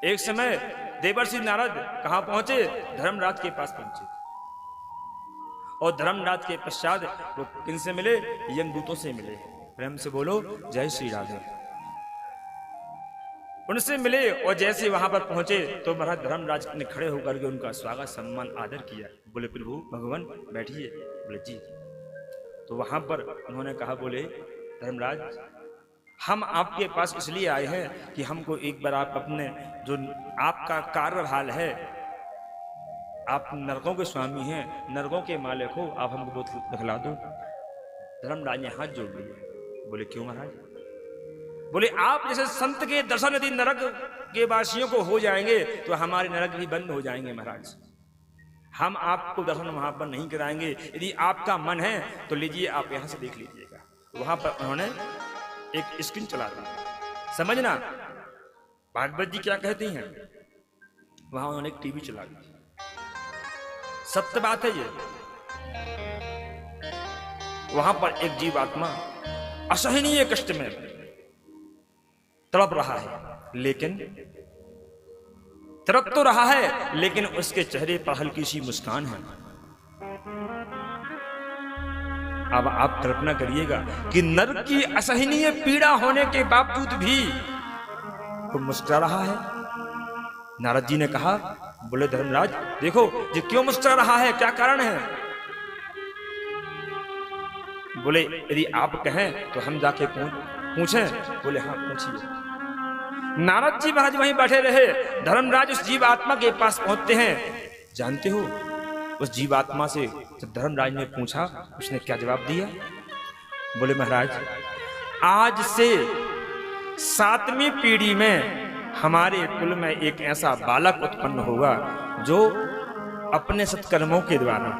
एक समय देवर्षि नारद कहां पहुंचे? धर्मराज के पास पहुंचे। और धर्मराज के पश्चात वो किनसे मिले? यमदूतों से मिले। प्रेम से बोलो जय श्री राधे। उनसे मिले और जैसे वहां पर पहुंचे तो महाराज धर्मराज ने खड़े होकर के उनका स्वागत सम्मान आदर किया। बोले प्रभु भगवान बैठिए। बोले जी। तो वहां पर उन्होंने कहा, बोले धर्मराज हम आपके पास इसलिए आए हैं कि हमको एक बार आप अपने जो आपका कार्यभार है, आप नरकों के स्वामी हैं, नरकों के मालिक हो, आप हमको दिखला दो। धर्मराज ने हाथ जोड़ लिए। बोले क्यों महाराज? बोले आप जैसे संत के दर्शन यदि नरक के वासियों को हो जाएंगे तो हमारे नरक भी बंद हो जाएंगे महाराज। हम आपको दर्शन वहां पर नहीं कराएंगे। यदि आपका मन है तो लीजिए, आप यहां से देख लीजिएगा। वहां पर उन्होंने एक स्क्रीन चला दी। समझना भागवत जी क्या कहती हैं। वहां उन्होंने एक टीवी चला दी। सत्य बात है ये। वहां पर एक जीवात्मा असहनीय कष्ट में तड़प रहा है, लेकिन तड़प तो रहा है लेकिन उसके चेहरे पर हल्की सी मुस्कान है। अब आप कल्पना करिएगा कि नरक की असहनीय पीड़ा होने के बावजूद भी वो मुस्कुरा रहा है। नारद जी ने कहा, बोले धर्मराज देखो ये क्यों मुस्कुरा रहा है, क्या कारण है? बोले यदि आप कहें तो हम जाके पूछें। बोले हाँ पूछिए। नारद जी महाराज वहीं बैठे रहे। धर्मराज उस जीव आत्मा के पास पहुंचते हैं। जानते हो उस जीव आत्मा से जब धर्मराज ने पूछा, उसने क्या जवाब दिया? बोले महाराज आज से 7वीं पीढ़ी में हमारे कुल में एक ऐसा बालक उत्पन्न होगा जो अपने सत्कर्मों के द्वारा,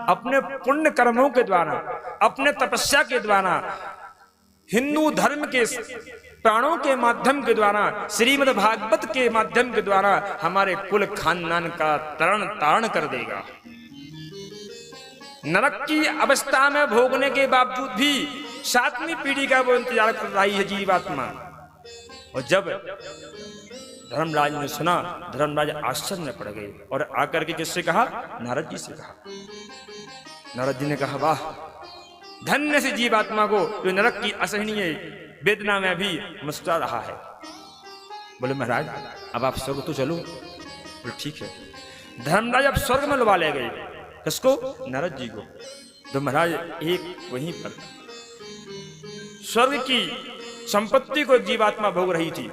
अपने पुण्य कर्मों के द्वारा, अपने तपस्या के द्वारा, हिंदू धर्म के प्राणों के माध्यम के द्वारा, श्रीमद् भागवत के माध्यम के द्वारा हमारे कुल खानदान का तरण तारण कर देगा। नरक की अवस्था में भोगने के बावजूद भी 7वीं पीढ़ी का वो इंतजार कर रही है जीवात्मा। और जब धर्मराज ने सुना, धर्मराज आश्चर्य में पड़ गए और आकर के किससे कहा? नारद जी से कहा। नारद जी ने कहा, वाह धन्य से जीवात्मा को जो नरक की असहनीय वेदना में भी मुस्कुरा रहा है। बोले महाराज अब आप स्वर्ग तो चलो। बोले ठीक है। धर्मराज अब स्वर्ग में लुभा ले गए। किसको? नारद जी को। तो महाराज एक वहीं पर स्वर्ग की संपत्ति को जीवात्मा भोग रही थी।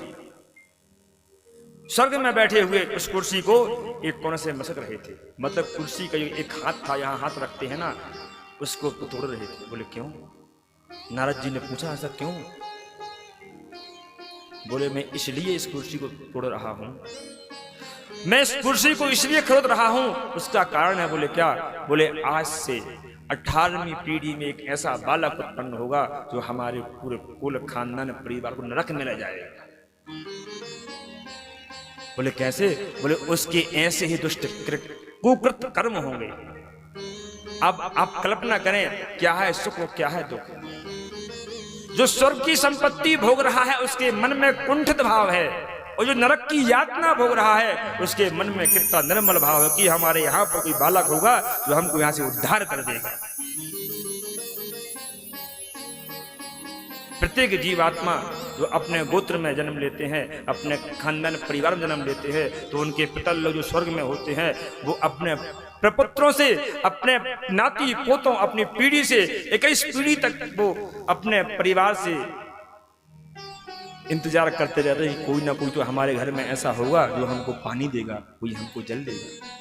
स्वर्ग में बैठे हुए उस कुर्सी को एक कोने से मसक रहे थे। मतलब कुर्सी का एक हाथ था, यहाँ हाथ रखते हैं ना, उसको तोड़ रहे थे। बोले क्यों? नारद जी ने पूछा, ऐसा क्यों? बोले मैं इसलिए इस कुर्सी को तोड़ रहा हूं, मैं इस कुर्सी को इसलिए खरीद रहा हूं, उसका कारण है। बोले क्या? बोले आज से 18वीं पीढ़ी में एक ऐसा बालक उत्पन्न होगा जो हमारे पूरे कुल खानदान परिवार को नरक में ले जाएगा। बोले कैसे? बोले उसके ऐसे ही दुष्ट कुकृत कर्म होंगे। अब आप कल्पना करें क्या है सुख और क्या है दुख। जो स्वर्ग की संपत्ति भोग रहा है उसके मन में कुंठित भाव है, और जो नरक की यातना भोग रहा है उसके मन में कितना निर्मल भाव है कि हमारे यहाँ पर कोई बालक होगा जो हमको यहाँ से उद्धार कर देगा। प्रत्येक जीवात्मा जो अपने गोत्र में जन्म लेते हैं, अपने खानदान परिवार में जन्म लेते हैं, तो उनके पिता लोग जो स्वर्ग में होते हैं वो अपने प्रपुत्रों से, अपने नाती पोतों, अपनी पीढ़ी से 21 पीढ़ी तक वो अपने परिवार से इंतजार करते रहते हैं। कोई ना कोई तो हमारे घर में ऐसा होगा जो हमको पानी देगा, कोई हमको जल देगा।